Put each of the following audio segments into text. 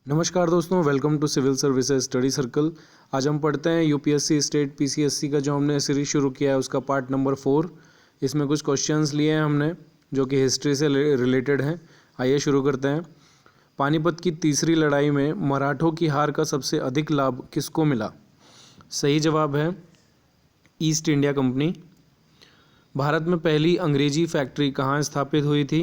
नमस्कार दोस्तों, welcome to civil services study circle. आज हम पढ़ते हैं यूपीएससी स्टेट पीसीएससी का जो हमने सीरीज शुरू किया है उसका पार्ट नंबर 4। इसमें कुछ क्वेश्चंस लिए हैं हमने जो कि हिस्ट्री से रिलेटेड हैं। आइए शुरू करते हैं। पानीपत की तीसरी लड़ाई में मराठों की हार का सबसे अधिक लाभ किसको मिला? सही जवाब है ईस्ट इंडिया कंपनी। भारत में पहली अंग्रेजी फैक्ट्री कहाँ स्थापित हुई थी?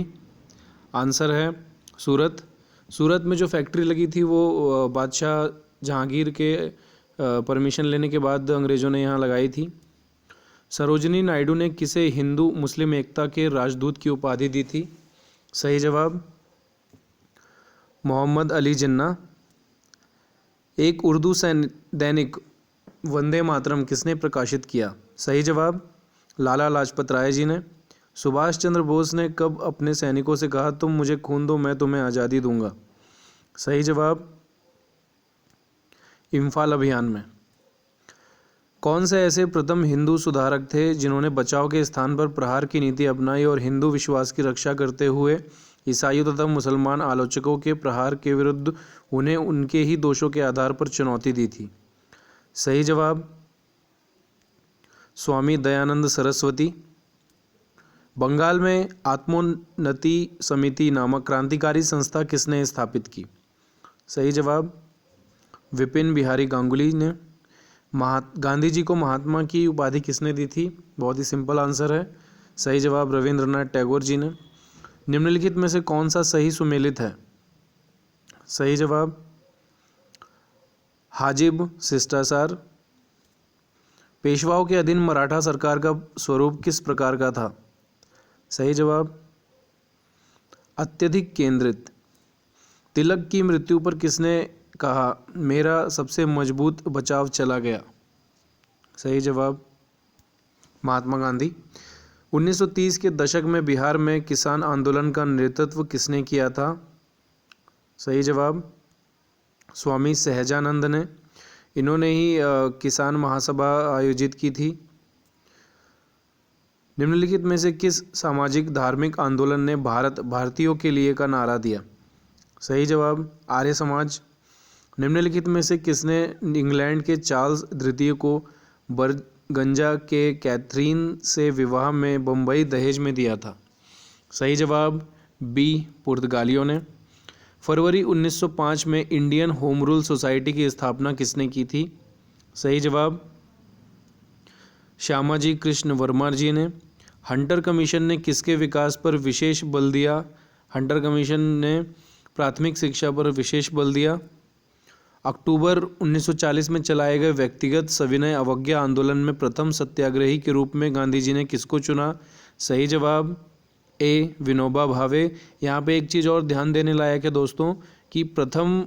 आंसर है सूरत। सूरत में जो फैक्ट्री लगी थी वो बादशाह जहांगीर के परमिशन लेने के बाद अंग्रेज़ों ने यहाँ लगाई थी। सरोजिनी नायडू ने किसे हिंदू मुस्लिम एकता के राजदूत की उपाधि दी थी? सही जवाब मोहम्मद अली जिन्ना। एक उर्दू दैनिक वंदे मातरम किसने प्रकाशित किया? सही जवाब लाला लाजपत राय जी ने। सुभाष चंद्र बोस ने कब अपने सैनिकों से कहा, तुम मुझे खून दो मैं तुम्हें आज़ादी दूंगा? सही जवाब इम्फाल अभियान में। कौन से ऐसे प्रथम हिंदू सुधारक थे जिन्होंने बचाव के स्थान पर प्रहार की नीति अपनाई और हिंदू विश्वास की रक्षा करते हुए ईसाइयों तथा मुसलमान आलोचकों के प्रहार के विरुद्ध उन्हें उनके ही दोषों के आधार पर चुनौती दी थी? सही जवाब स्वामी दयानंद सरस्वती। बंगाल में आत्मोन्नति समिति नामक क्रांतिकारी संस्था किसने स्थापित की? सही जवाब विपिन बिहारी गांगुली ने। गांधी जी को महात्मा की उपाधि किसने दी थी? बहुत ही सिंपल आंसर है, सही जवाब रविंद्रनाथ टैगोर जी ने। निम्नलिखित में से कौन सा सही सुमेलित है? सही जवाब हाजिब शिष्टाचार। पेशवाओं के अधीन मराठा सरकार का स्वरूप किस प्रकार का था? सही जवाब अत्यधिक केंद्रित। तिलक की मृत्यु पर किसने कहा, मेरा सबसे मजबूत बचाव चला गया? सही जवाब महात्मा गांधी। 1930 के दशक में बिहार में किसान आंदोलन का नेतृत्व किसने किया था? सही जवाब स्वामी सहजानंद ने। इन्होंने ही किसान महासभा आयोजित की थी। निम्नलिखित में से किस सामाजिक धार्मिक आंदोलन ने भारतीयों के लिए का नारा दिया? सही जवाब आर्य समाज। निम्नलिखित में से किसने इंग्लैंड के चार्ल्स द्वितीय को बरगंजा के कैथरीन से विवाह में बम्बई दहेज में दिया था? सही जवाब बी पुर्तगालियों ने। फरवरी 1905 में इंडियन होम रूल सोसाइटी की स्थापना किसने की थी? सही जवाब श्यामाजी कृष्ण वर्मा जी ने। हंटर कमीशन ने किसके विकास पर विशेष बल दिया? हंटर कमीशन ने प्राथमिक शिक्षा पर विशेष बल दिया। अक्टूबर 1940 में चलाए गए व्यक्तिगत सविनय अवज्ञा आंदोलन में प्रथम सत्याग्रही के रूप में गांधी जी ने किसको चुना? सही जवाब ए विनोबा भावे। यहाँ पे एक चीज़ और ध्यान देने लायक है दोस्तों कि प्रथम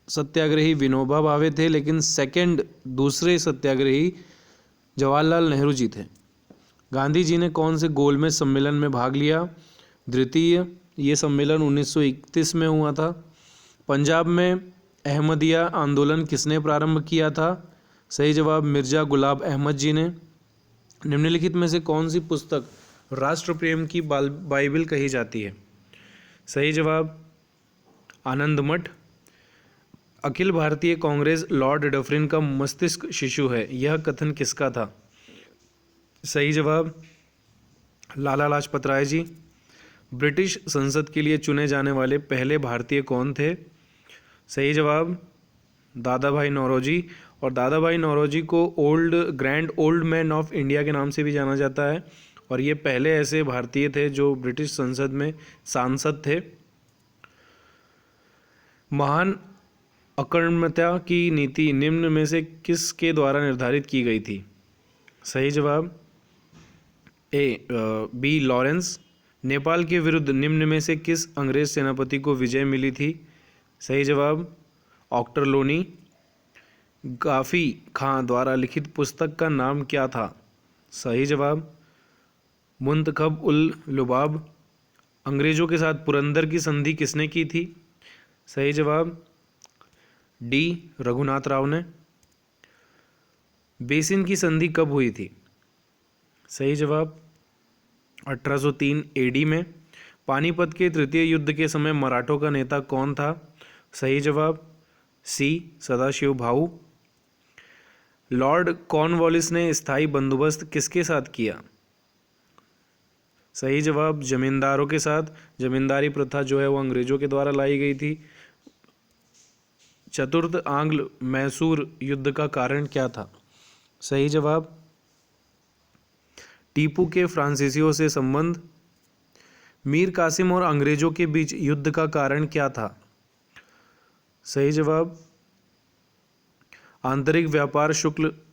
सत्याग्रही विनोबा भावे थे, लेकिन दूसरे सत्याग्रही जवाहरलाल नेहरू जी थे। गांधी जी ने कौन से गोलमेज सम्मेलन में भाग लिया? द्वितीय। ये सम्मेलन 1931 में हुआ था। पंजाब में अहमदिया आंदोलन किसने प्रारंभ किया था? सही जवाब मिर्जा गुलाब अहमद जी ने। निम्नलिखित में से कौन सी पुस्तक राष्ट्र प्रेम की बाइबिल कही जाती है? सही जवाब आनंद मठ। अखिल भारतीय कांग्रेस लॉर्ड डफरिन का मस्तिष्क शिशु है, यह कथन किसका था? सही जवाब लाला लाजपत राय जी। ब्रिटिश संसद के लिए चुने जाने वाले पहले भारतीय कौन थे? सही जवाब दादा भाई नौरोजी। और दादा भाई नौरोजी को grand old man of India के नाम से भी जाना जाता है, और ये पहले ऐसे भारतीय थे जो ब्रिटिश संसद में सांसद थे। महान अकर्मण्यता की नीति निम्न में से किसके द्वारा निर्धारित की गई थी? सही जवाब बी लॉरेंस। नेपाल के विरुद्ध निम्न में से किस अंग्रेज सेनापति को विजय मिली थी? सही जवाब ऑक्टरलोनी। गाफी खां द्वारा लिखित पुस्तक का नाम क्या था? सही जवाब मुंतखब उल लुबाब। अंग्रेजों के साथ पुरंदर की संधि किसने की थी? सही जवाब डी रघुनाथ राव ने। बेसिन की संधि कब हुई थी? सही जवाब 1803 एडी में। पानीपत के तृतीय युद्ध के समय मराठों का नेता कौन था? सही जवाब सी सदाशिव भाऊ। लॉर्ड कॉर्नवालिस ने स्थायी बंदोबस्त किसके साथ किया? सही जवाब जमींदारों के साथ। जमींदारी प्रथा जो है वो अंग्रेजों के द्वारा लाई गई थी। चतुर्थ आंग्ल मैसूर युद्ध का कारण क्या था? सही जवाब टीपू के फ्रांसीसियों से संबंध। मीर कासिम और अंग्रेजों के बीच युद्ध का कारण क्या था? सही जवाब आंतरिक व्यापार शुल्क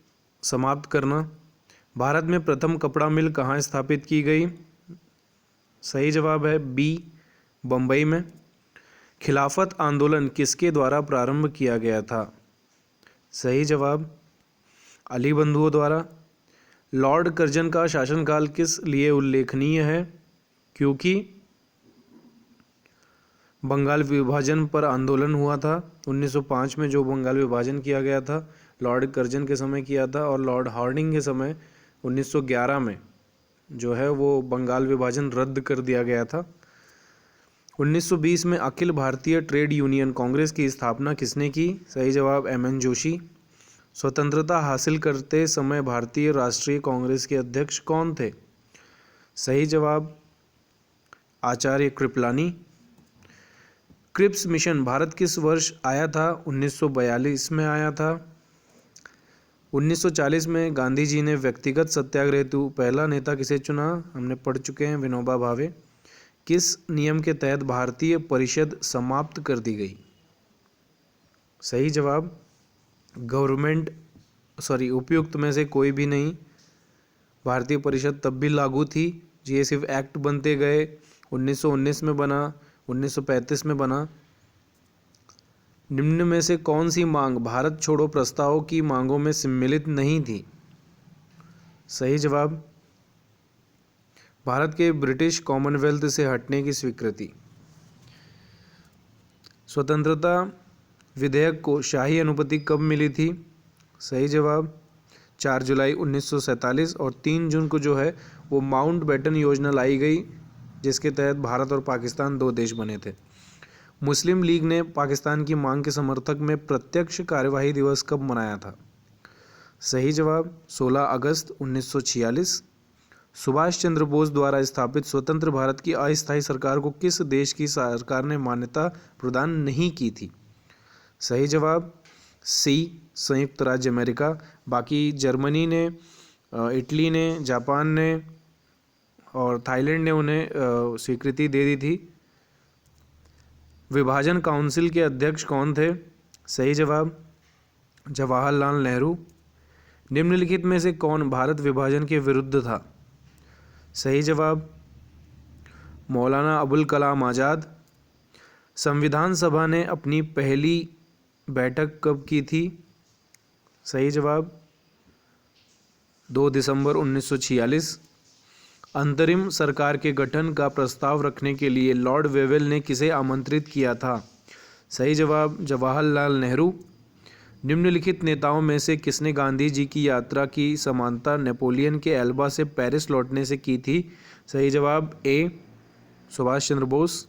समाप्त करना। भारत में प्रथम कपड़ा मिल कहाँ स्थापित की गई? सही जवाब है बी बम्बई में। खिलाफत आंदोलन किसके द्वारा प्रारंभ किया गया था? सही जवाब अली बंधुओं द्वारा। लॉर्ड कर्जन का शासनकाल किस लिए उल्लेखनीय है? क्योंकि बंगाल विभाजन पर आंदोलन हुआ था 1905 में, जो बंगाल विभाजन किया गया था लॉर्ड कर्जन के समय किया था, और लॉर्ड हार्डिंग के समय 1911 में जो है वो बंगाल विभाजन रद्द कर दिया गया था। 1920 में अखिल भारतीय ट्रेड यूनियन कांग्रेस की स्थापना किसने की? सही जवाब एम.एन. जोशी। स्वतंत्रता हासिल करते समय भारतीय राष्ट्रीय कांग्रेस के अध्यक्ष कौन थे? सही जवाब आचार्य कृपलानी। क्रिप्स मिशन भारत किस वर्ष आया था? 1942 में आया था। 1940 में गांधी जी ने व्यक्तिगत सत्याग्रह हेतु पहला नेता किसे चुना? हमने पढ़ चुके हैं, विनोबा भावे। किस नियम के तहत भारतीय परिषद समाप्त कर दी गई? सही जवाब उपयुक्त में से कोई भी नहीं। भारतीय परिषद तब भी लागू थी, ये सिर्फ एक्ट बनते गए। 1919 में बना, 1935 में बना। निम्न में से कौन सी मांग भारत छोड़ो प्रस्ताव की मांगों में सम्मिलित नहीं थी? सही जवाब भारत के ब्रिटिश कॉमनवेल्थ से हटने की स्वीकृति। स्वतंत्रता विधेयक को शाही अनुमति कब मिली थी? सही जवाब 4 जुलाई 1947, और 3 जून को जो है वो माउंटबेटन योजना लाई गई, जिसके तहत भारत और पाकिस्तान 2 देश बने थे। मुस्लिम लीग ने पाकिस्तान की मांग के समर्थक में प्रत्यक्ष कार्यवाही दिवस कब मनाया था? सही जवाब 16 अगस्त 1946। सुभाष चंद्र बोस द्वारा स्थापित स्वतंत्र भारत की अस्थायी सरकार को किस देश की सरकार ने मान्यता प्रदान नहीं की थी? सही जवाब सी संयुक्त राज्य अमेरिका। बाकी जर्मनी ने, इटली ने, जापान ने और थाईलैंड ने उन्हें स्वीकृति दे दी थी। विभाजन काउंसिल के अध्यक्ष कौन थे? सही जवाब जवाहरलाल नेहरू। निम्नलिखित में से कौन भारत विभाजन के विरुद्ध था? सही जवाब मौलाना अबुल कलाम आज़ाद। संविधान सभा ने अपनी पहली बैठक कब की थी? सही जवाब 2 दिसंबर 1946। अंतरिम सरकार के गठन का प्रस्ताव रखने के लिए लॉर्ड वेवेल ने किसे आमंत्रित किया था? सही जवाब जवाहरलाल नेहरू। निम्नलिखित नेताओं में से किसने गांधी जी की यात्रा की समानता नेपोलियन के एल्बा से पेरिस लौटने से की थी? सही जवाब ए सुभाष चंद्र बोस।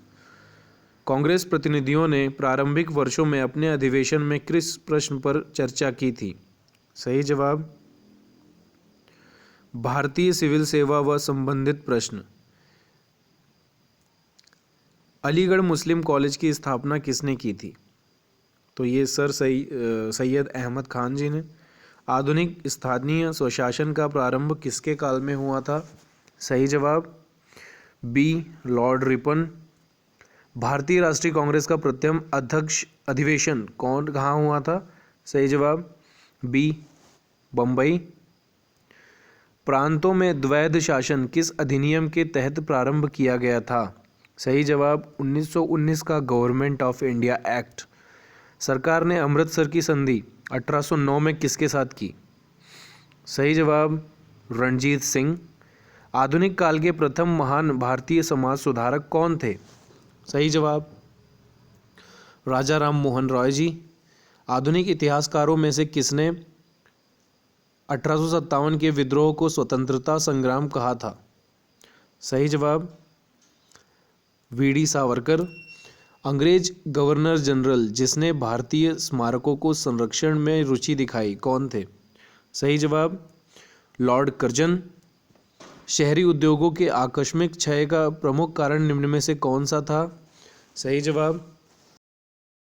कांग्रेस प्रतिनिधियों ने प्रारंभिक वर्षों में अपने अधिवेशन में किस प्रश्न पर चर्चा की थी? सही जवाब भारतीय सिविल सेवा व संबंधित प्रश्न। अलीगढ़ मुस्लिम कॉलेज की स्थापना किसने की थी? तो ये सर सैयद अहमद खान जी ने। आधुनिक स्थानीय स्वशासन का प्रारंभ किसके काल में हुआ था? सही जवाब बी लॉर्ड रिपन। भारतीय राष्ट्रीय कांग्रेस का प्रथम अध्यक्ष अधिवेशन कहाँ हुआ था? सही जवाब बी बम्बई। प्रांतों में द्वैध शासन किस अधिनियम के तहत प्रारंभ किया गया था? सही जवाब 1919 का गवर्नमेंट ऑफ इंडिया एक्ट। सरकार ने अमृतसर की संधि 1809 में किसके साथ की? सही जवाब रणजीत सिंह। आधुनिक काल के प्रथम महान भारतीय समाज सुधारक कौन थे? सही जवाब राजा राम मोहन रॉय जी। आधुनिक इतिहासकारों में से किसने 1857 के विद्रोह को स्वतंत्रता संग्राम कहा था? सही जवाब वीडी सावरकर। अंग्रेज गवर्नर जनरल जिसने भारतीय स्मारकों को संरक्षण में रुचि दिखाई कौन थे? सही जवाब लॉर्ड कर्जन। शहरी उद्योगों के आकस्मिक क्षय का प्रमुख कारण निम्न में से कौन सा था? सही जवाब